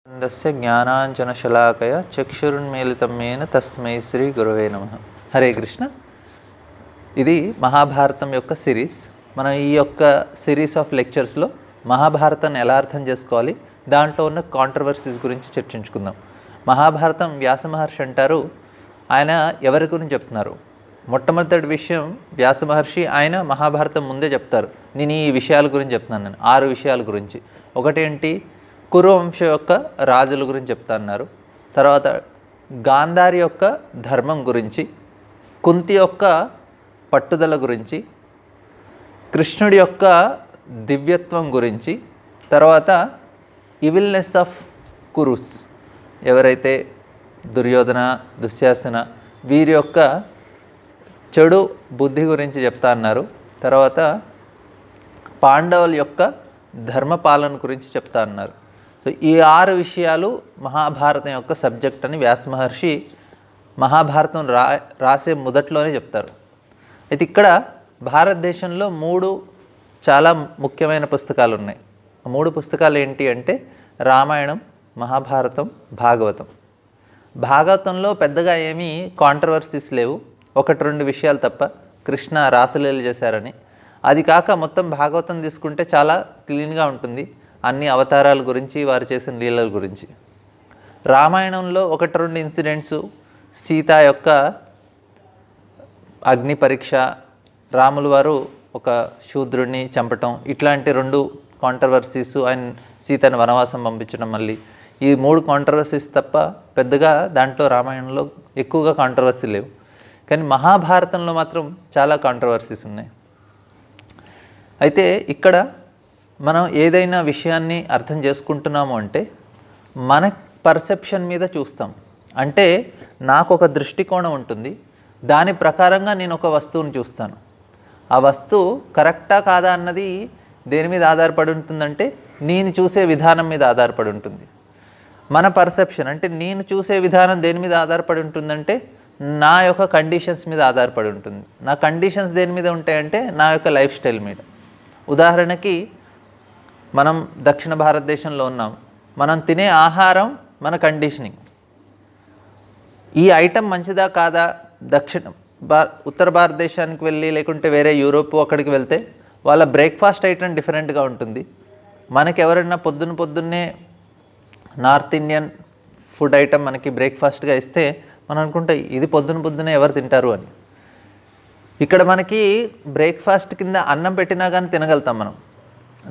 అందస్య జ్ఞానాంజనశలాకయ చక్షురున్మీలితం మేన తస్మై శ్రీ గురవే నమః. హరే కృష్ణ. ఇది మహాభారతం యొక్క సిరీస్. మనం ఈ యొక్క సిరీస్ ఆఫ్ లెక్చర్స్లో మహాభారతాన్ని ఎలా అర్థం చేసుకోవాలి, దాంట్లో ఉన్న కాంట్రవర్సీస్ గురించి చర్చించుకుందాం. మహాభారతం వ్యాస మహర్షి అంటారు, ఆయన ఎవరి గురించి చెప్తున్నారు? మొట్టమొదటి విషయం వ్యాస మహర్షి ఆయన మహాభారతం ముందే చెప్తారు, నేను ఈ విషయాల గురించి చెప్తున్నాను, నేను 6 విషయాల గురించి. ఒకటేంటి, కురువంశం యొక్క రాజుల గురించి చెప్తా అన్నారు. తర్వాత గాంధారి యొక్క ధర్మం గురించి, కుంతి యొక్క పట్టుదల గురించి, కృష్ణుడి యొక్క దివ్యత్వం గురించి, తర్వాత ఇవిల్నెస్ ఆఫ్ కురుస్, ఎవరైతే దుర్యోధన, దుశ్శాసన, వీరి యొక్క చెడు బుద్ధి గురించి చెప్తా అన్నారు. తర్వాత పాండవుల యొక్క ధర్మపాలన గురించి చెప్తా అన్నారు. సో ఈ 6 విషయాలు మహాభారతం యొక్క సబ్జెక్ట్ అని వ్యాస మహర్షి మహాభారతం రాసే మొదట్లోనే చెప్తారు. అయితే ఇక్కడ భారతదేశంలో 3 చాలా ముఖ్యమైన పుస్తకాలు ఉన్నాయి. 3 పుస్తకాలు ఏంటి అంటే రామాయణం, మహాభారతం, భాగవతం. భాగవతంలో పెద్దగా ఏమీ కాంట్రవర్సీస్ లేవు, 1-2 విషయాలు తప్ప. కృష్ణ రాసలీలలు చేశారని. అది కాక మొత్తం భాగవతం తీసుకుంటే చాలా క్లీన్గా ఉంటుంది, అన్ని అవతారాల గురించి, వారు చేసిన లీలల గురించి. రామాయణంలో 1-2 ఇన్సిడెంట్స్, సీత యొక్క అగ్ని పరీక్ష, రాములు వారు ఒక శూద్రుడిని చంపటం, ఇట్లాంటి 2 కాంట్రవర్సీస్, ఆయన సీతను వనవాసం పంపించడం, మళ్ళీ ఈ 3 కాంట్రవర్సీస్ తప్ప పెద్దగా దాంట్లో రామాయణంలో ఎక్కువగా కాంట్రవర్సీ లేవు. కానీ మహాభారతంలో మాత్రం చాలా కాంట్రవర్సీస్ ఉన్నాయి. అయితే ఇక్కడ మనం ఏదైనా విషయాన్ని అర్థం చేసుకుంటున్నాము అంటే మన పర్సెప్షన్ మీద చూస్తాం. అంటే నాకు ఒక దృష్టికోణం ఉంటుంది, దాని ప్రకారంగా నేను ఒక వస్తువుని చూస్తాను. ఆ వస్తువు కరెక్టా కాదా అన్నది దేని మీద ఆధారపడి ఉంటుందంటే నేను చూసే విధానం మీద ఆధారపడి ఉంటుంది. మన పర్సెప్షన్ అంటే నేను చూసే విధానం దేని మీద ఆధారపడి ఉంటుందంటే నా యొక్క కండిషన్స్ మీద ఆధారపడి ఉంటుంది. నా కండిషన్స్ దేని మీద ఉంటాయంటే నా యొక్క లైఫ్ స్టైల్ మీద. ఉదాహరణకి మనం దక్షిణ భారతదేశంలో ఉన్నాం, మనం తినే ఆహారం మన కండిషనింగ్. ఈ ఐటెం మంచిదా కాదా, ఉత్తర భారతదేశానికి వెళ్ళి లేకుంటే వేరే యూరోప్ అక్కడికి వెళ్తే వాళ్ళ బ్రేక్ఫాస్ట్ ఐటెం డిఫరెంట్గా ఉంటుంది. మనకి ఎవరైనా పొద్దున్నే నార్త్ ఇండియన్ ఫుడ్ ఐటెం మనకి బ్రేక్ఫాస్ట్గా ఇస్తే మనం అనుకుంటే ఇది పొద్దున్నే ఎవరు తింటారు అని. ఇక్కడ మనకి బ్రేక్ఫాస్ట్ కింద అన్నం పెట్టినా కానీ తినగలుగుతాం మనం.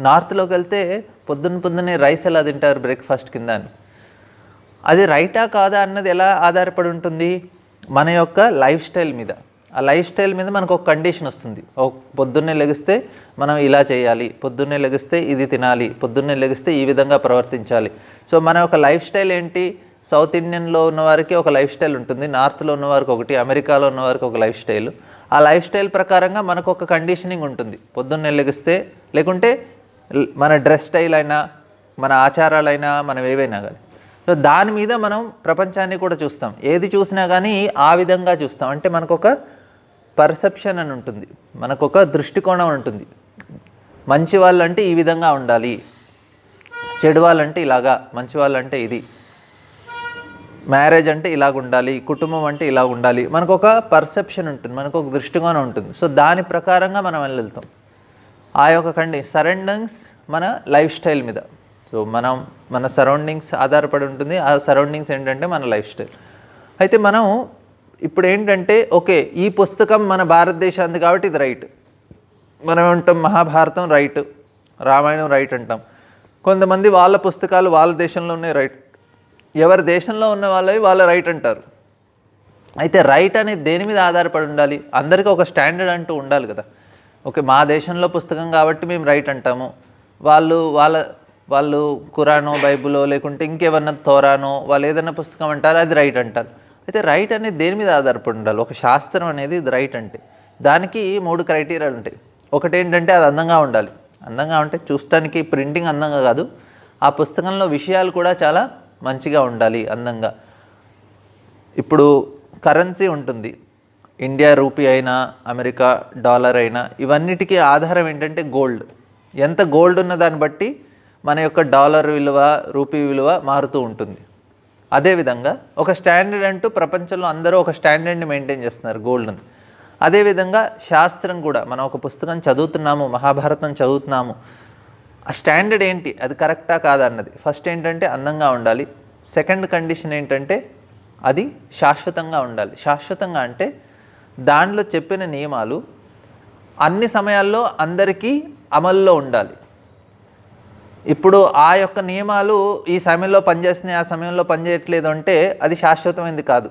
నార్త్లోకి వెళ్తే పొద్దున్నే రైస్ ఎలా తింటారు బ్రేక్ఫాస్ట్ కింద అని. అది రైటా కాదా అన్నది ఎలా ఆధారపడి ఉంటుంది, మన యొక్క లైఫ్ స్టైల్ మీద. ఆ లైఫ్ స్టైల్ మీద మనకు ఒక కండిషన్ వస్తుంది. పొద్దున్నే లెగిస్తే మనం ఇలా చేయాలి, పొద్దున్నే లెగిస్తే ఇది తినాలి, పొద్దున్నే లెగిస్తే ఈ విధంగా ప్రవర్తించాలి. సో మన యొక్క లైఫ్ స్టైల్ ఏంటి, సౌత్ ఇండియన్లో ఉన్నవారికి ఒక లైఫ్ స్టైల్ ఉంటుంది, నార్త్లో ఉన్నవారికి ఒకటి, అమెరికాలో ఉన్నవారికి ఒక లైఫ్ స్టైల్. ఆ లైఫ్ స్టైల్ ప్రకారంగా మనకు ఒక కండిషనింగ్ ఉంటుంది. పొద్దున్నే లెగిస్తే, లేకుంటే మన డ్రెస్ స్టైల్ అయినా, మన ఆచారాలైనా, మనం ఏవైనా కానీ. సో దాని మీద మనం ప్రపంచాన్ని కూడా చూస్తాం. ఏది చూసినా కానీ ఆ విధంగా చూస్తాం. అంటే మనకు ఒక పర్సెప్షన్ అని ఉంటుంది, మనకు ఒక దృష్టికోణం ఉంటుంది. మంచి వాళ్ళంటే ఈ విధంగా ఉండాలి, చెడు వాళ్ళంటే ఇలాగా, మంచి వాళ్ళంటే ఇది, మ్యారేజ్ అంటే ఇలాగ ఉండాలి, కుటుంబం అంటే ఇలా ఉండాలి. మనకు ఒక పర్సెప్షన్ ఉంటుంది, మనకు ఒక దృష్టికోణం ఉంటుంది. సో దాని ప్రకారంగా మనం వెళ్తాం. ఆ యొక్క సరౌండింగ్స్ మన లైఫ్ స్టైల్ మీద. సో మన సరౌండింగ్స్ ఆధారపడి ఉంటుంది. ఆ సరౌండింగ్స్ ఏంటంటే మన లైఫ్ స్టైల్. అయితే మనం ఇప్పుడు ఏంటంటే ఓకే, ఈ పుస్తకం మన భారతదేశానికి కాబట్టి ఇది రైట్, మనం ఉంటాం మహాభారతం రైట్, రామాయణం రైట్ అంటాం. కొంతమంది వాళ్ళ పుస్తకాలు వాళ్ళ దేశంలోనే రైట్, ఎవరి దేశంలో ఉన్న వాళ్ళవి వాళ్ళ రైట్ అంటారు. అయితే రైట్ అనేది దేని మీద ఆధారపడి ఉండాలి? అందరికీ ఒక స్టాండర్డ్ అంటూ ఉండాలి కదా. ఓకే, మా దేశంలో పుస్తకం కాబట్టి మేము రైట్ అంటాము, వాళ్ళు ఖురానో, బైబులో, లేకుంటే ఇంకేమన్నా తోరానో, వాళ్ళు ఏదైనా పుస్తకం అంటారు, అది రైట్ అంటారు. అయితే రైట్ అనేది దేని మీద ఆధారపడి ఉండాలి? ఒక శాస్త్రం అనేది ఇది రైట్ అంటే దానికి 3 క్రైటీరియాలు ఉంటాయి. ఒకటి ఏంటంటే అది అందంగా ఉండాలి. అందంగా ఉంటే చూడటానికి ప్రింటింగ్ అందంగా కాదు, ఆ పుస్తకంలో విషయాలు కూడా చాలా మంచిగా ఉండాలి, అందంగా. ఇప్పుడు కరెన్సీ ఉంటుంది, ఇండియా రూపీ అయినా, అమెరికా డాలర్ అయినా, ఇవన్నిటికీ ఆధారం ఏంటంటే గోల్డ్. ఎంత గోల్డ్ ఉన్న దాన్ని బట్టి మన యొక్క డాలర్ విలువ, రూపీ విలువ మారుతూ ఉంటుంది. అదేవిధంగా ఒక స్టాండర్డ్ అంటూ ప్రపంచంలో అందరూ ఒక స్టాండర్డ్ని మెయింటైన్ చేస్తున్నారు, గోల్డ్ని. అదేవిధంగా శాస్త్రం కూడా, మనం ఒక పుస్తకం చదువుతున్నాము, మహాభారతం చదువుతున్నాము, ఆ స్టాండర్డ్ ఏంటి, అది కరెక్టా కాదా అన్నది. ఫస్ట్ ఏంటంటే అందంగా ఉండాలి. సెకండ్ కండిషన్ ఏంటంటే అది శాశ్వతంగా ఉండాలి. శాశ్వతంగా అంటే దానిలో చెప్పిన నియమాలు అన్ని సమయాల్లో అందరికీ అమల్లో ఉండాలి. ఇప్పుడు ఆ యొక్క నియమాలు ఈ సమయంలో పనిచేస్తున్నాయి, ఆ సమయంలో పనిచేయట్లేదు అంటే అది శాశ్వతమైనది కాదు.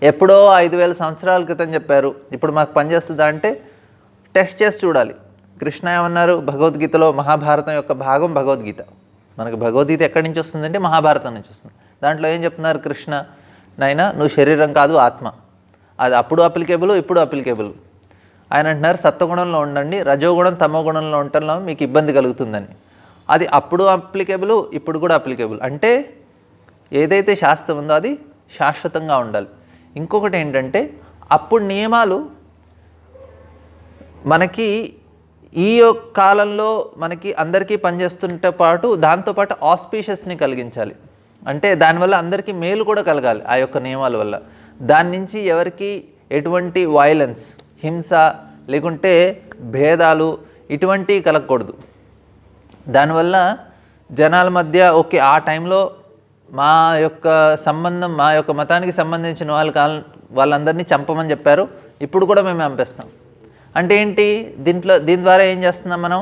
ఎప్పుడో 5000 సంవత్సరాల క్రితం చెప్పారు, ఇప్పుడు మాకు పనిచేస్తుందా అంటే టెస్ట్ చేసి చూడాలి. కృష్ణ ఏమన్నారు భగవద్గీతలో, మహాభారతం యొక్క భాగం భగవద్గీత. మనకు భగవద్గీత ఎక్కడి నుంచి వస్తుందంటే మహాభారతం నుంచి వస్తుంది. దాంట్లో ఏం చెప్తున్నారు కృష్ణ, నైనా నువ్వు శరీరం కాదు ఆత్మ. అది అప్పుడు అప్లికేబుల్, ఇప్పుడు అప్లికేబుల్. ఆయన అంటున్నారు సత్వగుణంలో ఉండండి, రజోగుణం తమోగుణంలో ఉండటంలో మీకు ఇబ్బంది కలుగుతుందని. అది అప్పుడు అప్లికేబుల్, ఇప్పుడు కూడా అప్లికేబుల్. అంటే ఏదైతే శాస్త్రం ఉందో అది శాశ్వతంగా ఉండాలి. ఇంకొకటి ఏంటంటే అప్పుడు నియమాలు మనకి ఈ యొక్క కాలంలో మనకి అందరికీ పనిచేస్తుంటే పాటు దాంతోపాటు ఆస్పీషియస్ని కలిగించాలి. అంటే దానివల్ల అందరికీ మేలు కూడా కలగాలి ఆ యొక్క నియమాల వల్ల. దాని నుంచి ఎవరికి ఎటువంటి వైలెన్స్, హింస లేకుంటే భేదాలు ఇటువంటివి కలగకూడదు. దానివల్ల జనాల మధ్య ఓకే ఆ టైంలో మా యొక్క సంబంధం, మా యొక్క మతానికి సంబంధించిన వాళ్ళందరినీ చంపమని చెప్పారు, ఇప్పుడు కూడా మేము చంపేస్తాం అంటే ఏంటి, దీని ద్వారా ఏం చేస్తున్నాం, మనం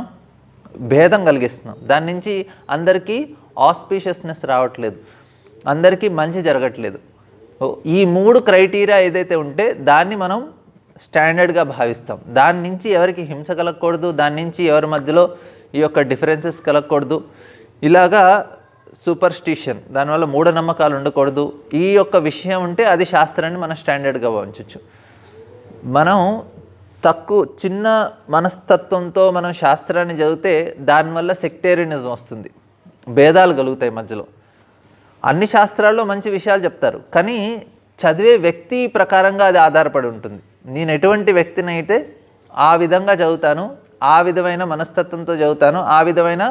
భేదం కలిగిస్తున్నాం. దాని నుంచి అందరికీ ఆస్పీషియస్నెస్ రావట్లేదు, అందరికీ మంచి జరగట్లేదు. ఈ 3 క్రైటీరియా ఏదైతే ఉంటే దాన్ని మనం స్టాండర్డ్గా భావిస్తాం. దాని నుంచి ఎవరికి హింస కలగకూడదు, దాని నుంచి ఎవరి మధ్యలో ఈ యొక్క డిఫరెన్సెస్ కలగకూడదు. ఇలాగా సూపర్స్టిషన్, దానివల్ల మూఢనమ్మకాలు ఉండకూడదు. ఈ యొక్క విషయం ఉంటే అది శాస్త్రాన్ని మనం స్టాండర్డ్గా భావించవచ్చు. మనం చిన్న మనస్తత్వంతో మనం శాస్త్రాన్ని చదివితే దానివల్ల సెక్టేరియనిజం వస్తుంది, భేదాలు కలుగుతాయి మధ్యలో. అన్ని శాస్త్రాల్లో మంచి విషయాలు చెప్తారు, కానీ చదివే వ్యక్తి ప్రకారంగా అది ఆధారపడి ఉంటుంది. నేను ఎటువంటి వ్యక్తిని అయితే ఆ విధంగా చదువుతాను, ఆ విధమైన మనస్తత్వంతో చదువుతాను, ఆ విధమైన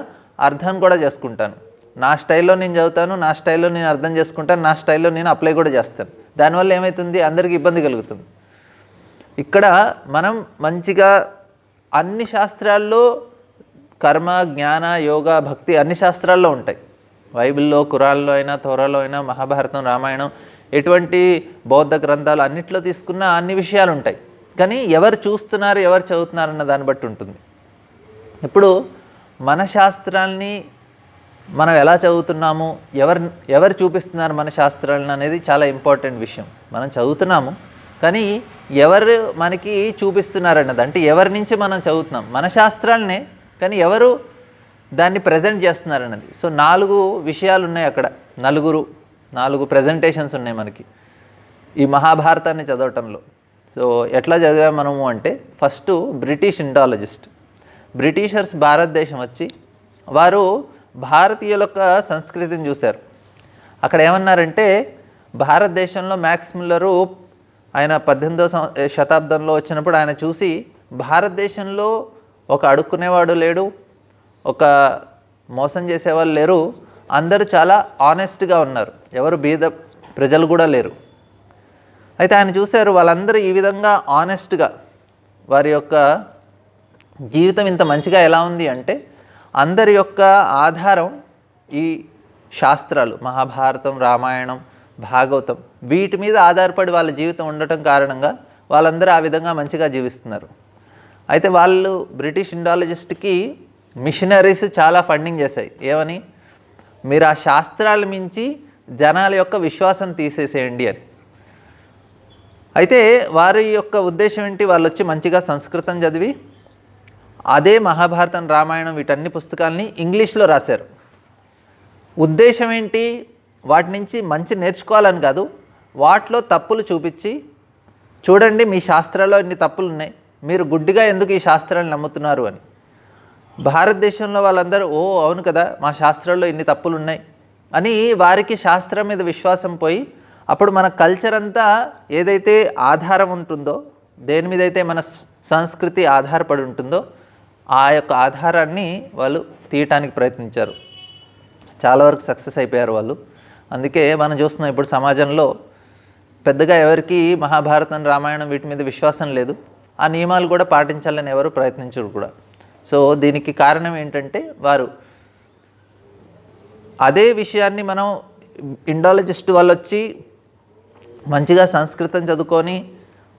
అర్థం కూడా చేసుకుంటాను. నా స్టైల్లో నేను చదువుతాను, నా స్టైల్లో నేను అర్థం చేసుకుంటాను, నా స్టైల్లో నేను అప్లై కూడా చేస్తాను. దానివల్ల ఏమవుతుంది, అందరికీ ఇబ్బంది కలుగుతుంది. ఇక్కడ మనం మంచిగా అన్ని శాస్త్రాల్లో కర్మ, జ్ఞాన, యోగ, భక్తి అన్ని శాస్త్రాల్లో ఉంటాయి. బైబిల్లో, ఖురాన్లో అయినా, తోరాలో అయినా, మహాభారతం, రామాయణం, ఎటువంటి బౌద్ధ గ్రంథాలు అన్నిట్లో తీసుకున్న అన్ని విషయాలు ఉంటాయి. కానీ ఎవరు చూస్తున్నారు, ఎవరు చదువుతున్నారు అన్న దాన్ని బట్టి ఉంటుంది. ఇప్పుడు మన శాస్త్రాల్ని మనం ఎలా చదువుతున్నాము, ఎవరు చూపిస్తున్నారు మన శాస్త్రాలను అనేది చాలా ఇంపార్టెంట్ విషయం. మనం చదువుతున్నాము, కానీ ఎవరు మనకి చూపిస్తున్నారన్నది, అంటే ఎవరి నుంచి మనం చదువుతున్నాం మన శాస్త్రాలనే, కానీ ఎవరు దాన్ని ప్రజెంట్ చేస్తున్నారన్నది. సో 4 విషయాలు ఉన్నాయి అక్కడ, 4 ప్రజెంటేషన్స్ ఉన్నాయి మనకి ఈ మహాభారతాన్ని చదవటంలో. సో ఎట్లా చదివాము మనము అంటే, ఫస్ట్ బ్రిటిష్ ఇండాలజిస్ట్, బ్రిటిషర్స్ భారతదేశం వచ్చి వారు భారతీయుల యొక్క సంస్కృతిని చూశారు. అక్కడ ఏమన్నారంటే, భారతదేశంలో మ్యాక్స్ ముల్లరు ఆయన 18వ శతాబ్దంలో వచ్చినప్పుడు ఆయన చూసి భారతదేశంలో ఒక అడుక్కునేవాడు లేడు, ఒక మోసం చేసేవాళ్ళు లేరు, అందరూ చాలా ఆనెస్ట్గా ఉన్నారు, ఎవరు బీద ప్రజలు కూడా లేరు. అయితే ఆయన చూశారు వాళ్ళందరూ ఈ విధంగా ఆనెస్ట్గా, వారి యొక్క జీవితం ఇంత మంచిగా ఎలా ఉంది అంటే అందరి యొక్క ఆధారం ఈ శాస్త్రాలు, మహాభారతం, రామాయణం, భాగవతం, వీటి మీద ఆధారపడి వాళ్ళ జీవితం ఉండటం కారణంగా వాళ్ళందరూ ఆ విధంగా మంచిగా జీవిస్తున్నారు. అయితే వాళ్ళు బ్రిటిష్ ఇండాలజిస్ట్కి మిషనరీస్ చాలా ఫండింగ్ చేశాయి. ఏమని, మీరు ఆ శాస్త్రాల మించి జనాల యొక్క విశ్వాసం తీసేసేయండి అని. అయితే వారి యొక్క ఉద్దేశం ఏంటి, వాళ్ళు వచ్చి మంచిగా సంస్కృతం చదివి అదే మహాభారతం, రామాయణం, వీటన్ని పుస్తకాలని ఇంగ్లీష్లో రాశారు. ఉద్దేశం ఏంటి, వాటి నుంచి మంచి నేర్చుకోవాలని కాదు, వాటిలో తప్పులు చూపించి చూడండి మీ శాస్త్రాల్లో ఇన్ని తప్పులు ఉన్నాయి, మీరు గుడ్డిగా ఎందుకు ఈ శాస్త్రాలను నమ్ముతున్నారు అని. భారతదేశంలో వాళ్ళందరూ ఓ అవును కదా మా శాస్త్రాల్లో ఇన్ని తప్పులు ఉన్నాయి అని వారికి శాస్త్రం మీద విశ్వాసం పోయి, అప్పుడు మన కల్చర్ అంతా ఏదైతే ఆధారం ఉంటుందో, దేని మీద అయితే మన సంస్కృతి ఆధారపడి ఉంటుందో ఆ యొక్క ఆధారాన్ని వాళ్ళు తీయటానికి ప్రయత్నించారు. చాలా వరకు సక్సెస్ అయిపోయారు వాళ్ళు. అందుకే మనం చూస్తున్నాం ఇప్పుడు సమాజంలో పెద్దగా ఎవరికి మహాభారతం, రామాయణం వీటి మీద విశ్వాసం లేదు. ఆ నియమాలు కూడా పాటించాలని ఎవరు ప్రయత్నించరు కూడా. సో దీనికి కారణం ఏంటంటే వారు అదే విషయాన్ని మనం ఇండాలజిస్ట్ వాళ్ళు వచ్చి మంచిగా సంస్కృతం చదువుకొని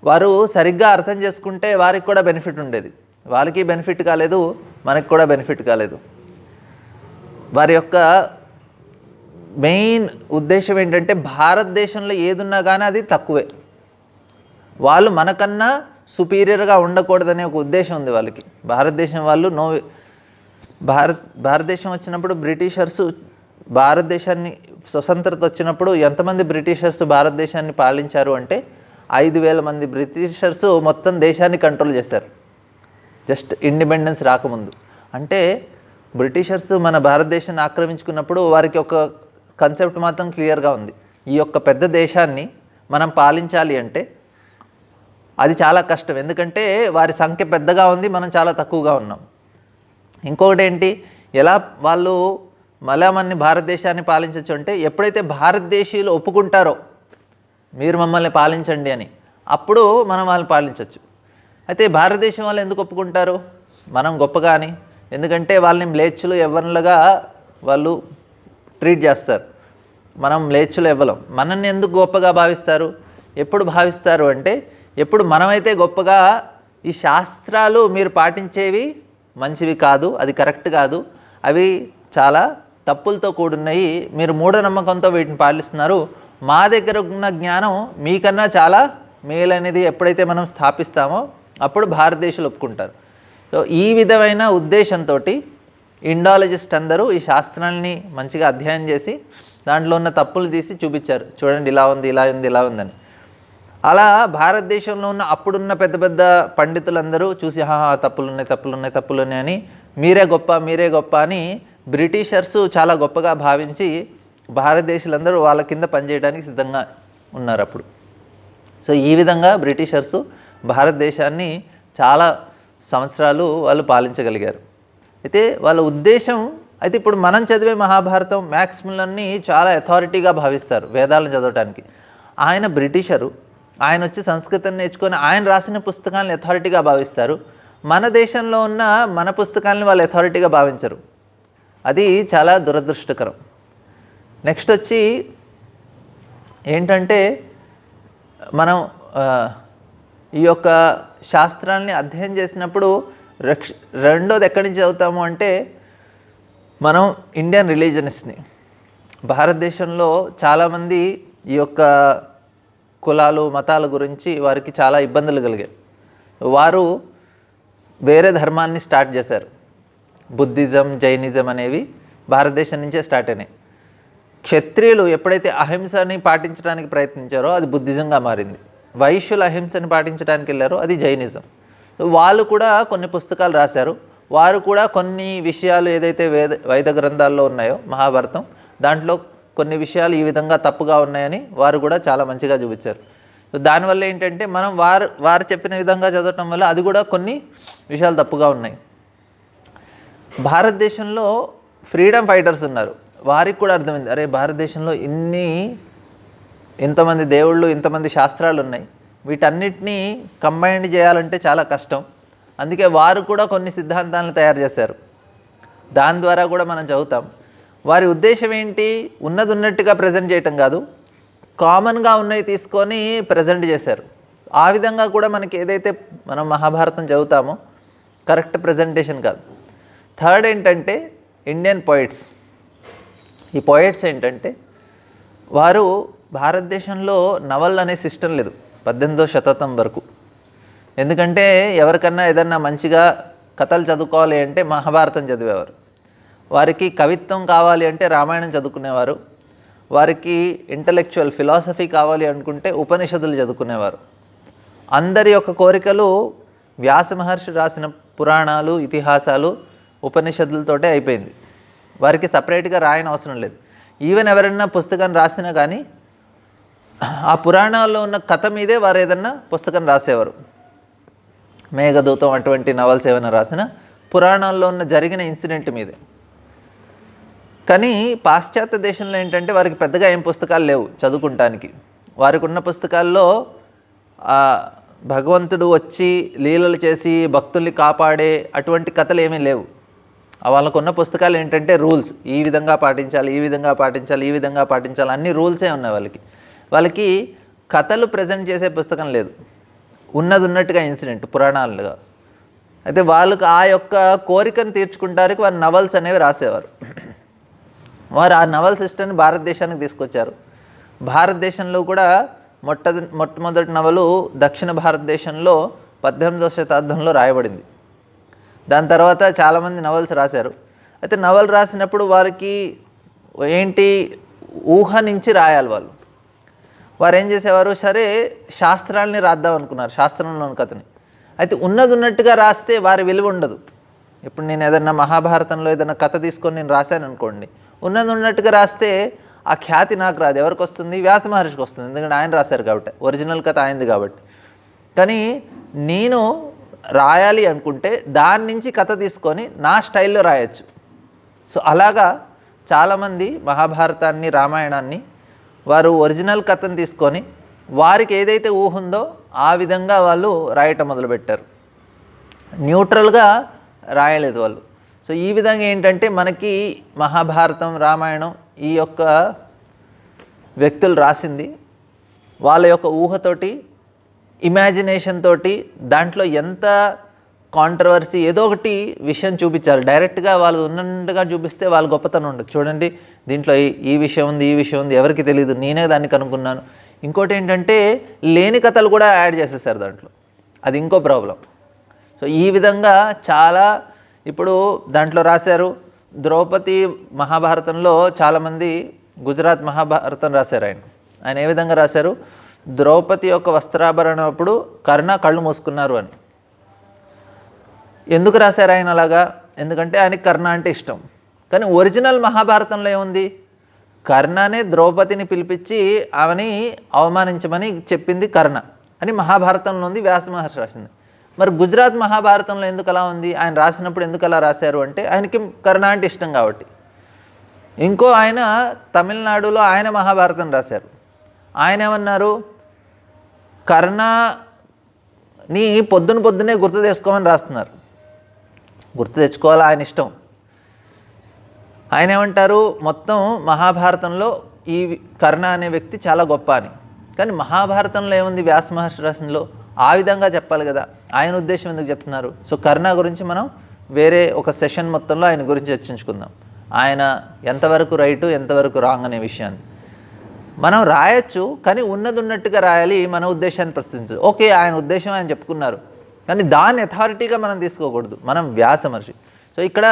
వారు సరిగ్గా అర్థం చేసుకుంటే వారికి కూడా బెనిఫిట్ ఉండేది. వాళ్ళకి బెనిఫిట్ కాలేదు, మనకి కూడా బెనిఫిట్ కాలేదు. వారి యొక్క మెయిన్ ఉద్దేశం ఏంటంటే భారతదేశంలో ఏదున్నా కానీ అది తక్కువే, వాళ్ళు మనకన్నా సుపీరియర్గా ఉండకూడదనే ఒక ఉద్దేశం ఉంది వాళ్ళకి. భారతదేశం వాళ్ళు భారతదేశం వచ్చినప్పుడు బ్రిటిషర్స్ భారతదేశాన్ని స్వతంత్రత వచ్చినప్పుడు ఎంతమంది బ్రిటిషర్స్ భారతదేశాన్ని పాలించారు అంటే 5,000 మంది బ్రిటిషర్స్ మొత్తం దేశాన్ని కంట్రోల్ చేశారు జస్ట్ ఇండిపెండెన్స్ రాకముందు. అంటే బ్రిటిషర్స్ మన భారతదేశాన్ని ఆక్రమించుకున్నప్పుడు వారికి ఒక కాన్సెప్ట్ మాత్రం క్లియర్గా ఉంది, ఈ యొక్క పెద్ద దేశాన్ని మనం పాలించాలి అంటే అది చాలా కష్టం. ఎందుకంటే వారి సంఖ్య పెద్దగా ఉంది, మనం చాలా తక్కువగా ఉన్నాం. ఇంకొకటి ఏంటి, ఎలా వాళ్ళు మనని భారతదేశాన్ని పాలించవచ్చు అంటే ఎప్పుడైతే భారతదేశీయులు ఒప్పుకుంటారో మీరు మమ్మల్ని పాలించండి అని, అప్పుడు మనం వాళ్ళని పాలించవచ్చు. అయితే భారతదేశం వాళ్ళు ఎందుకు ఒప్పుకుంటారు మనం గొప్పగా అని? ఎందుకంటే వాళ్ళని మ్లేచ్చులు ఎవ్వరులుగా వాళ్ళు ట్రీట్ చేస్తారు. మనం మ్లేచ్చులు ఎవ్వలం. మనల్ని ఎందుకు గొప్పగా భావిస్తారు? ఎప్పుడు భావిస్తారు అంటే ఎప్పుడు మనమైతే గొప్పగా ఈ శాస్త్రాలు మీరు పాటించేవి మంచివి కాదు, అది కరెక్ట్ కాదు, అవి చాలా తప్పులతో కూడున్నాయి, మీరు మూఢనమ్మకంతో వీటిని పాటిస్తున్నారు, మా దగ్గర ఉన్న జ్ఞానం మీకన్నా చాలా మేలనేది ఎప్పుడైతే మనం స్థాపిస్తామో అప్పుడు భారతదేశాలు ఒప్పుకుంటారు. సో ఈ విధమైన ఉద్దేశంతో ఇండాలజిస్ట్ అందరూ ఈ శాస్త్రాన్ని మంచిగా అధ్యయనం చేసి దాంట్లో ఉన్న తప్పులు తీసి చూపించారు, చూడండి ఇలా ఉంది, ఇలా ఉంది, ఇలా ఉందని. అలా భారతదేశంలో ఉన్న అప్పుడున్న పెద్ద పెద్ద పండితులందరూ చూసి తప్పులున్నాయి అని మీరే గొప్ప అని బ్రిటిషర్సు చాలా గొప్పగా భావించి భారతదేశాలందరూ వాళ్ళ కింద పనిచేయడానికి సిద్ధంగా ఉన్నారు అప్పుడు. సో ఈ విధంగా బ్రిటిషర్సు భారతదేశాన్ని చాలా సంవత్సరాలు వాళ్ళు పాలించగలిగారు. అయితే వాళ్ళ ఉద్దేశం అయితే ఇప్పుడు మనం చదివే మహాభారతం మ్యాక్స్ మిల్లర్ని చాలా అథారిటీగా భావిస్తారు వేదాలను చదవటానికి. ఆయన బ్రిటిషరు, ఆయన వచ్చి సంస్కృతం నేర్చుకొని ఆయన రాసిన పుస్తకాలను అథారిటీగా భావిస్తారు. మన దేశంలో ఉన్న మన పుస్తకాలను వాళ్ళు అథారిటీగా భావించరు. అది చాలా దురదృష్టకరం. నెక్స్ట్ వచ్చి ఏంటంటే మనం ఈ యొక్క శాస్త్రాల్ని అధ్యయనం చేసినప్పుడు రెండోది ఎక్కడి నుంచి చదువుతాము అంటే మనం ఇండియన్ రిలీజనిస్ట్ని. భారతదేశంలో చాలామంది ఈ యొక్క కులాలు మతాల గురించి వారికి చాలా ఇబ్బందులు కలిగాయి. వారు వేరే ధర్మాన్ని స్టార్ట్ చేశారు. బుద్ధిజం, జైనిజం అనేవి భారతదేశం నుంచే స్టార్ట్ అయినాయి. క్షత్రియులు ఎప్పుడైతే అహింసని పాటించడానికి ప్రయత్నించారో అది బుద్ధిజంగా మారింది. వైశ్యులు అహింసని పాటించడానికి వెళ్ళారో అది జైనిజం. వాళ్ళు కూడా కొన్ని పుస్తకాలు రాశారు. వారు కూడా కొన్ని విషయాలు ఏదైతే వైద గ్రంథాల్లో ఉన్నాయో మహాభారతం, దాంట్లో కొన్ని విషయాలు ఈ విధంగా తప్పుగా ఉన్నాయని వారు కూడా చాలా మంచిగా చూపించారు. సో దానివల్ల ఏంటంటే మనం వారు చెప్పిన విధంగా చదవటం వల్ల అది కూడా కొన్ని విషయాలు తప్పుగా ఉన్నాయి. భారతదేశంలో ఫ్రీడమ్ ఫైటర్స్ ఉన్నారు, వారికి కూడా అర్థమైంది, అరే భారతదేశంలో ఇంతమంది దేవుళ్ళు, ఇంతమంది శాస్త్రాలు ఉన్నాయి, వీటన్నిటినీ కంబైండ్ చేయాలంటే చాలా కష్టం. అందుకే వారు కూడా కొన్ని సిద్ధాంతాలను తయారు చేశారు. దాని ద్వారా కూడా మనం చదువుతాం. వారి ఉద్దేశం ఏంటి? ఉన్నది ఉన్నట్టుగా ప్రజెంట్ చేయటం కాదు, కామన్గా ఉన్నవి తీసుకొని ప్రజెంట్ చేశారు. ఆ విధంగా కూడా మనకి ఏదైతే మనం మహాభారతం చదువుతామో కరెక్ట్ ప్రజెంటేషన్ కాదు. థర్డ్ ఏంటంటే ఇండియన్ పోయిట్స్. ఈ పోయిట్స్ ఏంటంటే వారు భారతదేశంలో నవల్ అనే సిస్టమ్ లేదు 18వ శతాబ్దం వరకు. ఎందుకంటే ఎవరికన్నా ఏదన్నా మంచిగా కథలు చదువుకోవాలి అంటే మహాభారతం చదివేవారు. వారికి కవిత్వం కావాలి అంటే రామాయణం చదువుకునేవారు. వారికి ఇంటలెక్చువల్ ఫిలాసఫీ కావాలి అనుకుంటే ఉపనిషత్తులు చదువుకునేవారు. అందరి యొక్క కోరికలు వ్యాస మహర్షి రాసిన పురాణాలు, ఇతిహాసాలు, ఉపనిషత్తులతోటే అయిపోయింది. వారికి సపరేట్గా రాయని అవసరం లేదు. ఈవెన్ ఎవరైనా పుస్తకం రాసినా కానీ ఆ పురాణాల్లో ఉన్న కథ మీదే వారు ఏదన్నా పుస్తకం రాసేవారు. మేఘదూతం అటువంటి నవల్స్ ఏమైనా రాసినా పురాణాల్లో ఉన్న జరిగిన ఇన్సిడెంట్ మీదే. కానీ పాశ్చాత్య దేశంలో ఏంటంటే వారికి పెద్దగా ఏం పుస్తకాలు లేవు చదువుకుంటానికి. వారికి ఉన్న పుస్తకాల్లో భగవంతుడు వచ్చి లీలలు చేసి భక్తుల్ని కాపాడే అటువంటి కథలు ఏమీ లేవు. వాళ్ళకున్న పుస్తకాలు ఏంటంటే రూల్స్, ఈ విధంగా పాటించాలి, ఈ విధంగా పాటించాలి, ఈ విధంగా పాటించాలి, అన్ని రూల్సే ఉన్నాయి వాళ్ళకి కథలు ప్రజెంట్ చేసే పుస్తకం లేదు. ఉన్నట్టుగా ఇన్సిడెంట్ పురాణాలుగా. అయితే వాళ్ళకు ఆ యొక్క కోరికను తీర్చుకుంటానికి వారు నవల్స్ అనేవి రాసేవారు. వారు ఆ నవల్ సిస్టమ్ని భారతదేశానికి తీసుకొచ్చారు. భారతదేశంలో కూడా మొట్టమొదటి నవలు దక్షిణ భారతదేశంలో 18వ శతాబ్దంలో రాయబడింది. దాని తర్వాత చాలామంది నవల్స్ రాశారు. అయితే నవల్ రాసినప్పుడు వారికి ఏంటి, ఊహ నుంచి రాయాలి. వారు ఏం చేసేవారు, సరే శాస్త్రాలని రాద్దాం అనుకున్నారు, శాస్త్రంలోని కథని. అయితే ఉన్నట్టుగా రాస్తే వారి విలువ ఉండదు. ఇప్పుడు నేను ఏదన్నా మహాభారతంలో ఏదైనా కథ తీసుకొని నేను రాశాను అనుకోండి, ఉన్నట్టుగా రాస్తే ఆ ఖ్యాతి నాకు రాదు. ఎవరికి వస్తుంది? వ్యాస మహర్షికి వస్తుంది, ఎందుకంటే ఆయన రాశారు కాబట్టి, ఒరిజినల్ కథ ఆయనది కాబట్టి. కానీ నేను రాయాలి అనుకుంటే దాని నుంచి కథ తీసుకొని నా స్టైల్లో రాయొచ్చు. సో అలాగా చాలామంది మహాభారతాన్ని, రామాయణాన్ని వారు ఒరిజినల్ కథను తీసుకొని వారికి ఏదైతే ఊహ ఉందో ఆ విధంగా వాళ్ళు రాయటం మొదలుపెట్టారు. న్యూట్రల్గా రాయలేదు వాళ్ళు. సో ఈ విధంగా ఏంటంటే మనకి మహాభారతం, రామాయణం ఈ యొక్క వ్యక్తులు రాసింది వాళ్ళ యొక్క ఊహతోటి, ఇమాజినేషన్ తోటి, దాంట్లో ఎంత కాంట్రవర్సీ ఏదో ఒకటి విషయం చూపించారు. డైరెక్ట్గా వాళ్ళు ఉన్నట్టుగా చూపిస్తే వాళ్ళ గొప్పతనం ఉండదు. చూడండి దీంట్లో ఈ విషయం ఉంది, ఈ విషయం ఉంది, ఎవరికి తెలియదు, నేనే దాన్ని కనుక్కున్నాను. ఇంకోటి ఏంటంటే లేని కథలు కూడా యాడ్ చేసేసారు దాంట్లో, అది ఇంకో ప్రాబ్లం. సో ఈ విధంగా చాలా ఇప్పుడు దాంట్లో రాశారు. ద్రౌపది మహాభారతంలో చాలామంది గుజరాత్ మహాభారతం రాశారు. ఆయన ఏ విధంగా రాశారు, ద్రౌపది యొక్క వస్త్రాభరణం అప్పుడు కర్ణ కళ్ళు మూసుకున్నారు అని. ఎందుకు రాశారు ఆయన అలాగా? ఎందుకంటే ఆయనకి కర్ణ అంటే ఇష్టం. కానీ ఒరిజినల్ మహాభారతంలో ఏముంది, కర్ణనే ద్రౌపదిని పిలిపించి ఆమెని అవమానించమని చెప్పింది కర్ణ అని మహాభారతంలో ఉంది, వ్యాస మహర్షి రాసింది. మరి గుజరాత్ మహాభారతంలో ఎందుకు అలా ఉంది, ఆయన రాసినప్పుడు ఎందుకు అలా రాశారు అంటే ఆయనకి కర్ణ అంటే ఇష్టం కాబట్టి. ఇంకో ఆయన తమిళనాడులో ఆయన మహాభారతం రాశారు. ఆయన ఏమన్నారు, కర్ణని పొద్దున్నే గుర్తు తెచ్చుకోమని రాస్తున్నారు. గుర్తు తెచ్చుకోవాలి, ఆయన ఇష్టం. ఆయన ఏమంటారు, మొత్తం మహాభారతంలో ఈ కర్ణ అనే వ్యక్తి చాలా గొప్ప అని. కానీ మహాభారతంలో ఏముంది, వ్యాస మహర్షి రాసినలో ఆ విధంగా చెప్పాలి కదా, ఆయన ఉద్దేశం ఎందుకు చెప్తున్నారు? సో కర్ణ గురించి మనం వేరే ఒక సెషన్ మొత్తంలో ఆయన గురించి చర్చించుకుందాం. ఆయన ఎంతవరకు రైటు, ఎంతవరకు రాంగ్ అనే విషయాన్ని మనం రాయొచ్చు. కానీ ఉన్నట్టుగా రాయాలి, మన ఉద్దేశాన్ని ప్రశ్నించదు. ఓకే, ఆయన ఉద్దేశం ఆయన చెప్పుకున్నారు, కానీ దాన్ని అథారిటీగా మనం తీసుకోకూడదు. మనం వ్యాస మహర్షి. సో ఇక్కడ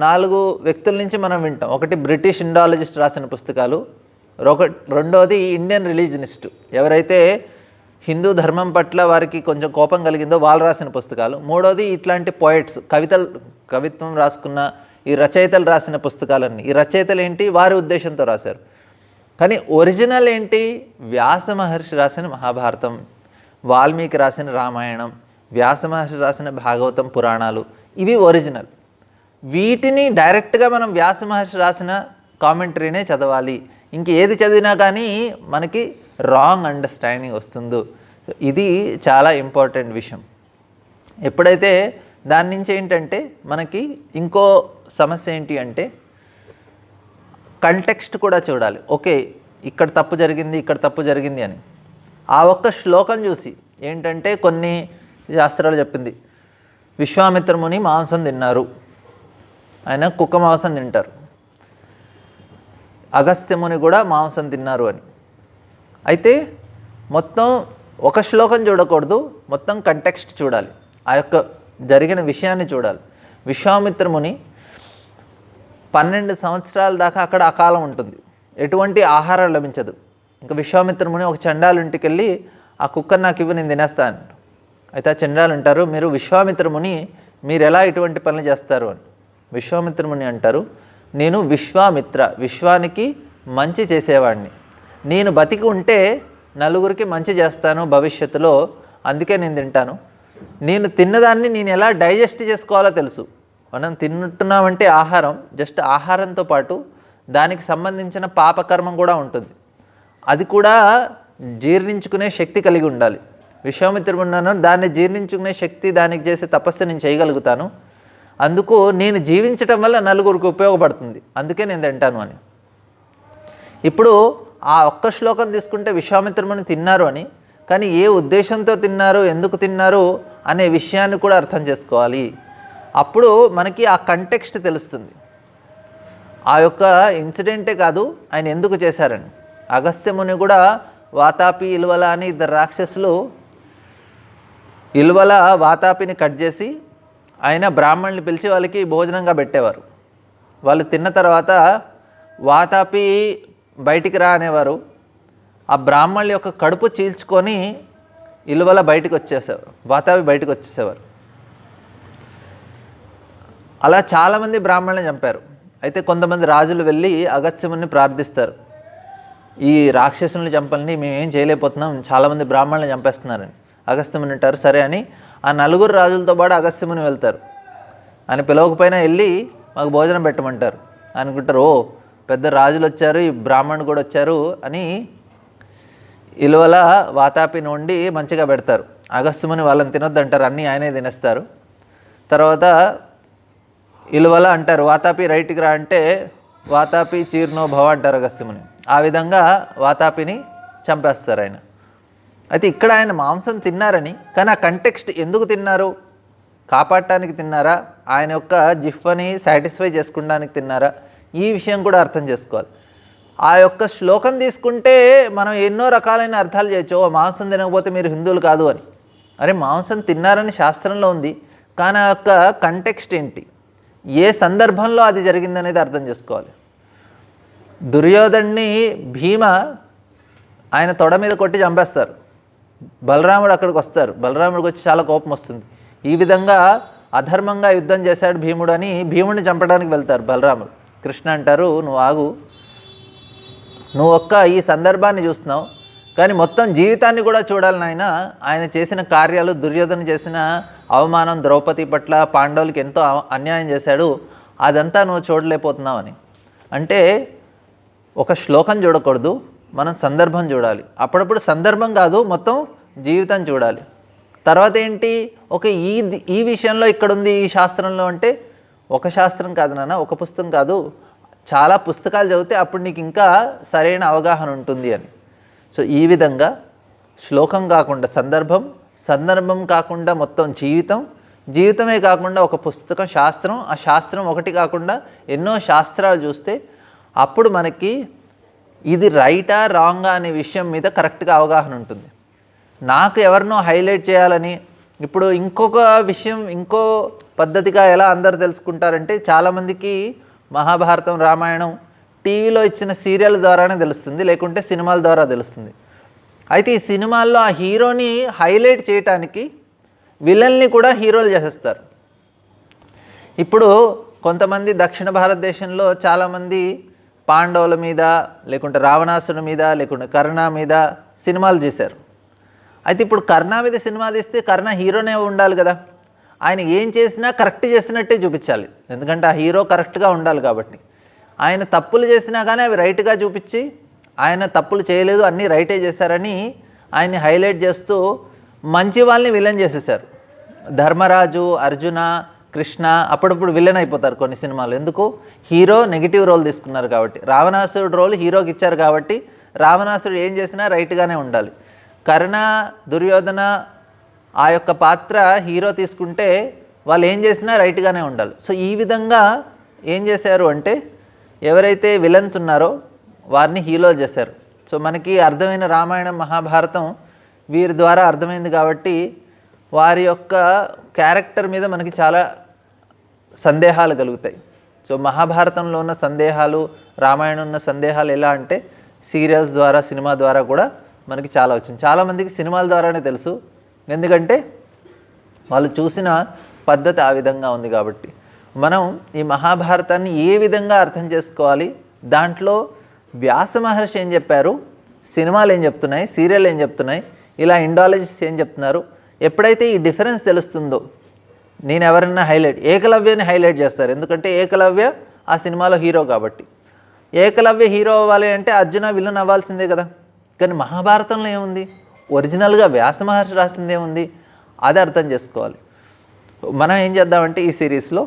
నాలుగు వ్యక్తుల నుంచి మనం వింటాం. ఒకటి బ్రిటిష్ ఇండాలజిస్ట్ రాసిన పుస్తకాలు, రెండోది ఇండియన్ రిలీజనిస్ట్, ఎవరైతే హిందూ ధర్మం పట్ల వారికి కొంచెం కోపం కలిగిందో వాళ్ళు రాసిన పుస్తకాలు, మూడోది ఇట్లాంటి పోయిట్స్, కవిత్వం రాసుకున్న ఈ రచయితలు రాసిన పుస్తకాలన్నీ. ఈ రచయితలు ఏంటి, వారి ఉద్దేశంతో రాశారు. కానీ ఒరిజినల్ ఏంటి, వ్యాస మహర్షి రాసిన మహాభారతం, వాల్మీకి రాసిన రామాయణం, వ్యాస మహర్షి రాసిన భాగవతం, పురాణాలు, ఇవి ఒరిజినల్. వీటిని డైరెక్ట్గా మనం వ్యాస మహర్షి రాసిన కామెంటరీనే చదవాలి. ఇంకేది చదివినా కానీ మనకి రాంగ్ అండర్స్టాండింగ్ వస్తుందో, ఇది చాలా ఇంపార్టెంట్ విషయం. ఎప్పుడైతే దాని నుంచి ఏంటంటే మనకి ఇంకో సమస్య ఏంటి అంటే కంటెక్స్ట్ కూడా చూడాలి. ఓకే, ఇక్కడ తప్పు జరిగింది, ఇక్కడ తప్పు జరిగింది అని ఆ ఒక్క శ్లోకం చూసి ఏంటంటే కొన్ని శాస్త్రాలు చెప్పింది, విశ్వామిత్ర ముని మాంసం తిన్నారు, ఆయన కుక్క మాంసం తింటారు, అగస్త్యముని కూడా మాంసం తిన్నారు అని. అయితే మొత్తం ఒక శ్లోకం చూడకూడదు, మొత్తం కంటెక్స్ట్ చూడాలి, ఆ యొక్క జరిగిన విషయాన్ని చూడాలి. విశ్వామిత్రముని 12 సంవత్సరాల దాకా అక్కడ అకాలం ఉంటుంది, ఎటువంటి ఆహారం లభించదు. ఇంకా విశ్వామిత్రముని ఒక చండాలు ఇంటికి వెళ్ళి ఆ కుక్కను నాకు ఇవ్వు, నేను తినేస్తాను. అయితే ఆ చండాలు అంటారు, మీరు విశ్వామిత్రముని, మీరు ఎలా ఇటువంటి పనులు చేస్తారు అని. విశ్వామిత్రముని అంటారు, నేను విశ్వామిత్ర, విశ్వానికి మంచి చేసేవాడిని, నేను బతికి ఉంటే నలుగురికి మంచి చేస్తాను భవిష్యత్తులో, అందుకే నేను తింటాను. నేను తిన్నదాన్ని నేను ఎలా డైజెస్ట్ చేసుకోవాలో తెలుసు. మనం తింటున్నామంటే ఆహారం, జస్ట్ ఆహారంతో పాటు దానికి సంబంధించిన పాపకర్మం కూడా ఉంటుంది. అది కూడా జీర్ణించుకునే శక్తి కలిగి ఉండాలి. విశ్వామిత్రుడు ఉన్నాను, దాన్ని జీర్ణించుకునే శక్తి, దానికి చేసే తపస్సు నేను చేయగలుగుతాను. అందుకు నేను జీవించటం వల్ల నలుగురికి ఉపయోగపడుతుంది, అందుకే నేను తింటాను అని. ఇప్పుడు ఆ ఒక్క శ్లోకం తీసుకుంటే విశ్వామిత్రుని తిన్నారు అని, కానీ ఏ ఉద్దేశంతో తిన్నారు, ఎందుకు తిన్నారు అనే విషయాన్ని కూడా అర్థం చేసుకోవాలి. అప్పుడు మనకి ఆ కంటెక్స్ట్ తెలుస్తుంది. ఆ యొక్క ఇన్సిడెంటే కాదు, ఆయన ఎందుకు చేశారని. అగస్త్యముని కూడా వాతాపి ఇల్వల అని ఇద్దరు రాక్షసులు ఇల్వల వాతాపిని కట్ చేసి ఆయన బ్రాహ్మణుని పిలిచి వాళ్ళకి భోజనంగా పెట్టేవారు. వాళ్ళు తిన్న తర్వాత వాతాపి బయటికి రా అనేవారు. ఆ బ్రాహ్మణుల యొక్క కడుపు చీల్చుకొని ఇల్వల బయటకు వచ్చేసేవారు, వాతాపి బయటకు వచ్చేసేవారు. అలా చాలామంది బ్రాహ్మణులను చంపారు. అయితే కొంతమంది రాజులు వెళ్ళి అగస్త్యముని ప్రార్థిస్తారు, ఈ రాక్షసుల్ని చంపల్ని మేమేం చేయలేకపోతున్నాం, చాలామంది బ్రాహ్మణులను చంపేస్తున్నారని. అగస్త్యముని అంటారు సరే అని ఆ నలుగురు రాజులతో పాటు అగస్త్యముని వెళ్తారు. ఆయన పిలవకపోయినా వెళ్ళి మాకు భోజనం పెట్టమంటారు. అనుకుంటారు, ఓ పెద్ద రాజులు వచ్చారు, ఈ బ్రాహ్మణుడు కూడా వచ్చారు అని ఇలువల వాతాపిని వండి మంచిగా పెడతారు. అగస్త్యముని వాళ్ళని తినొద్దంటారు, అన్నీ ఆయనే తినేస్తారు. తర్వాత ఇలువల అంటారు వాతాపి రైట్కి రా అంటే వాతాపి చీర్నో భవ అంటారు అగస్త్యముని. ఆ విధంగా వాతాపిని చంపేస్తారు ఆయన. అయితే ఇక్కడ ఆయన మాంసం తిన్నారని, కానీ ఆ కంటెక్స్ట్ ఎందుకు తిన్నారు, కాపాడటానికి తిన్నారా, ఆయన యొక్క జిహ్వని సాటిస్ఫై చేసుకోవడానికి తిన్నారా, ఈ విషయం కూడా అర్థం చేసుకోవాలి. ఆ యొక్క శ్లోకం తీసుకుంటే మనం ఎన్నో రకాలైన అర్థాలు చేయొచ్చు. మాంసం తినకపోతే మీరు హిందువులు కాదు అని. అరే మాంసం తిన్నారని శాస్త్రంలో ఉంది, కానీ ఆ యొక్క కంటెక్స్ట్ ఏంటి, ఏ సందర్భంలో అది జరిగిందనేది అర్థం చేసుకోవాలి. దుర్యోధన్ని భీమ ఆయన తొడ మీద కొట్టి చంపేస్తారు. బలరాముడు అక్కడికి వస్తారు. బలరాముడికి వచ్చి చాలా కోపం వస్తుంది. ఈ విధంగా అధర్మంగా యుద్ధం చేశాడు భీముడు అని భీముడిని చంపడానికి వెళ్తారు బలరాముడు. కృష్ణ అంటారు, నువ్వు ఆగు, నువ్వు ఒక్క ఈ సందర్భాన్ని చూస్తున్నావు, కానీ మొత్తం జీవితాన్ని కూడా చూడాలి నాయన. ఆయన చేసిన కార్యాలు, దుర్యోధన చేసిన అవమానం, ద్రౌపది పట్ల పాండవులకి ఎంతో అన్యాయం చేశాడు, అదంతా నువ్వు చూడలేకపోతున్నావు అని. అంటే ఒక శ్లోకం చూడకూడదు, మనం సందర్భం చూడాలి. అప్పుడప్పుడు సందర్భం కాదు, మొత్తం జీవితం చూడాలి. తర్వాత ఏంటి, ఒక ఈ విషయంలో ఇక్కడుంది ఈ శాస్త్రంలో అంటే ఒక శాస్త్రం కాదు నాన్న, ఒక పుస్తకం కాదు, చాలా పుస్తకాలు చదివితే అప్పుడు నీకు ఇంకా సరైన అవగాహన ఉంటుంది అని. సో ఈ విధంగా శ్లోకం కాకుండా సందర్భం, సందర్భం కాకుండా మొత్తం జీవితం, జీవితమే కాకుండా ఒక పుస్తకం శాస్త్రం, ఆ శాస్త్రం ఒకటి కాకుండా ఎన్నో శాస్త్రాలు చూస్తే అప్పుడు మనకి ఇది రైటా రాంగా అనే విషయం మీద కరెక్ట్గా అవగాహన ఉంటుంది. నాకు ఎవరినో హైలైట్ చేయాలని, ఇప్పుడు ఇంకొక విషయం ఇంకో పద్ధతిగా ఎలా అందరూ తెలుసుకుంటారంటే చాలామందికి మహాభారతం, రామాయణం టీవీలో ఇచ్చిన సీరియల్ ద్వారానే తెలుస్తుంది, లేకుంటే సినిమాల ద్వారా తెలుస్తుంది. అయితే ఈ సినిమాల్లో ఆ హీరోని హైలైట్ చేయటానికి విలన్ని కూడా హీరోలు చేసేస్తారు. ఇప్పుడు కొంతమంది దక్షిణ భారతదేశంలో చాలామంది పాండవుల మీద, లేకుంటే రావణాసుడి మీద, లేకుంటే కర్ణ మీద సినిమాలు చేశారు. అయితే ఇప్పుడు కర్ణ మీద సినిమా తీస్తే కర్ణ హీరోనే ఉండాలి కదా, ఆయన ఏం చేసినా కరెక్ట్ చేసినట్టే చూపించాలి, ఎందుకంటే ఆ హీరో కరెక్ట్గా ఉండాలి కాబట్టి. ఆయన తప్పులు చేసినా కానీ అవి రైట్గా చూపించి, ఆయన తప్పులు చేయలేదు అన్నీ రైటే చేశారని ఆయన్ని హైలైట్ చేస్తూ మంచి వాళ్ళని విలన్ చేసేసారు. ధర్మరాజు, అర్జున, కృష్ణ అప్పుడప్పుడు విలన్ అయిపోతారు కొన్ని సినిమాలు. ఎందుకు, హీరో నెగిటివ్ రోల్ తీసుకున్నారు కాబట్టి. రావణాసురుడు రోల్ హీరోకి ఇచ్చారు కాబట్టి రావణాసురుడు ఏం చేసినా రైట్గానే ఉండాలి. కర్ణ, దుర్యోధన ఆ యొక్క పాత్ర హీరో తీసుకుంటే వాళ్ళు ఏం చేసినా రైట్గానే ఉండాలి. సో ఈ విధంగా ఏం చేశారు అంటే ఎవరైతే విలన్స్ ఉన్నారో వారిని హీరోలు చేశారు. సో మనకి అర్థమైన రామాయణం, మహాభారతం వీరి ద్వారా అర్థమైంది కాబట్టి వారి యొక్క క్యారెక్టర్ మీద మనకి చాలా సందేహాలు కలుగుతాయి. సో మహాభారతంలో ఉన్న సందేహాలు, రామాయణం ఉన్న సందేహాలు ఎలా అంటే సీరియల్స్ ద్వారా, సినిమా ద్వారా కూడా మనకి చాలా వచ్చింది. చాలామందికి సినిమాల ద్వారానే తెలుసు, ఎందుకంటే వాళ్ళు చూసిన పద్ధతి ఆ విధంగా ఉంది కాబట్టి. మనం ఈ మహాభారతాన్ని ఏ విధంగా అర్థం చేసుకోవాలి, దాంట్లో వ్యాస మహర్షి ఏం చెప్పారు, సినిమాలు ఏం చెప్తున్నాయి, సీరియల్ ఏం చెప్తున్నాయి, ఇలా ఇండాలజిస్ట్ ఏం చెప్తున్నారు, ఎప్పుడైతే ఈ డిఫరెన్స్ తెలుస్తుందో, నేను ఎవరన్నా ఏకలవ్యని హైలైట్ చేస్తారు, ఎందుకంటే ఏకలవ్య ఆ సినిమాలో హీరో కాబట్టి. ఏకలవ్య హీరో అవ్వాలి అంటే అర్జున విలన్ అవ్వాల్సిందే కదా. కానీ మహాభారతంలో ఏముంది, ఒరిజినల్గా వ్యాస మహర్షి రాసిందే ఉంది. అది అర్థం చేసుకోవాలి. మనం ఏం చేద్దామంటే ఈ సిరీస్లో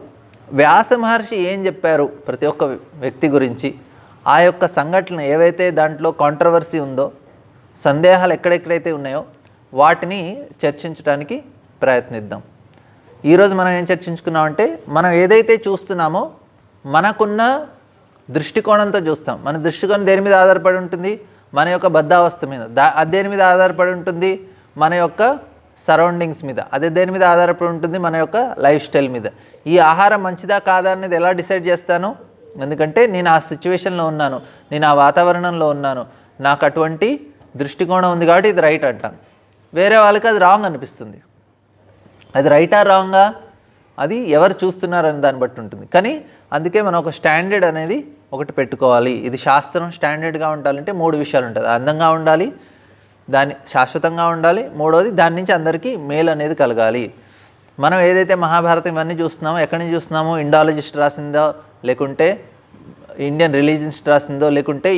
వ్యాస మహర్షి ఏం చెప్పారు ప్రతి ఒక్క వ్యక్తి గురించి, ఆ యొక్క సంఘటన ఏవైతే దాంట్లో కాంట్రవర్సీ ఉందో, సందేహాలు ఎక్కడెక్కడైతే ఉన్నాయో వాటిని చర్చించడానికి ప్రయత్నిద్దాం. ఈరోజు మనం ఏం చర్చించుకున్నామంటే, మనం ఏదైతే చూస్తున్నామో మనకున్న దృష్టికోణంతో చూస్తాం. మన దృష్టికోణం దేని మీద ఆధారపడి ఉంటుంది, మన యొక్క బద్ధావస్థ మీద. అది దేని మీద ఆధారపడి ఉంటుంది, మన యొక్క సరౌండింగ్స్ మీద. అదే దేని మీద ఆధారపడి ఉంటుంది, మన యొక్క లైఫ్ స్టైల్ మీద. ఈ ఆహారం మంచిదా కాదా అనేది ఎలా డిసైడ్ చేస్తాను, ఎందుకంటే నేను ఆ సిచ్యువేషన్లో ఉన్నాను, నేను ఆ వాతావరణంలో ఉన్నాను, నాకు అటువంటి దృష్టికోణం ఉంది కాబట్టి ఇది రైట్ అంటాను. వేరే వాళ్ళకి అది రాంగ్ అనిపిస్తుంది. అది రైటా రాంగా, అది ఎవరు చూస్తున్నారని దాన్ని బట్టి ఉంటుంది. కానీ అందుకే మనం ఒక స్టాండర్డ్ అనేది ఒకటి పెట్టుకోవాలి. ఇది శాస్త్రం స్టాండర్డ్గా ఉండాలంటే 3 విషయాలు ఉంటుంది. అందంగా ఉండాలి, దాన్ని శాశ్వతంగా ఉండాలి, మూడోది దాని నుంచి అందరికీ మేలు అనేది కలగాలి. మనం ఏదైతే మహాభారతం ఇవన్నీ చూస్తున్నామో ఎక్కడి నుంచి చూస్తున్నామో, ఇండాలజిస్ట్ రాసిందో, లేకుంటే ఇండియన్ రిలీజియనిస్ట్ రాసిందో, లేకుంటే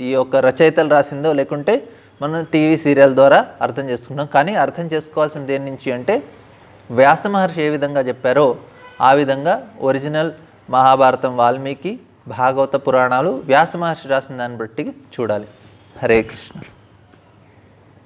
ఈ యొక్క రచయితలు రాసిందో, లేకుంటే మనం టీవీ సీరియల్ ద్వారా అర్థం చేసుకుంటాం. కానీ అర్థం చేసుకోవాల్సింది దేని నుంచి అంటే, వ్యాస మహర్షి ఏ విధంగా చెప్పారో ఆ విధంగా ఒరిజినల్ మహాభారతం, వాల్మీకి, భాగవత పురాణాలు వ్యాస మహర్షి రాసిన దాన్ని బట్టి చూడాలి. హరే కృష్ణ.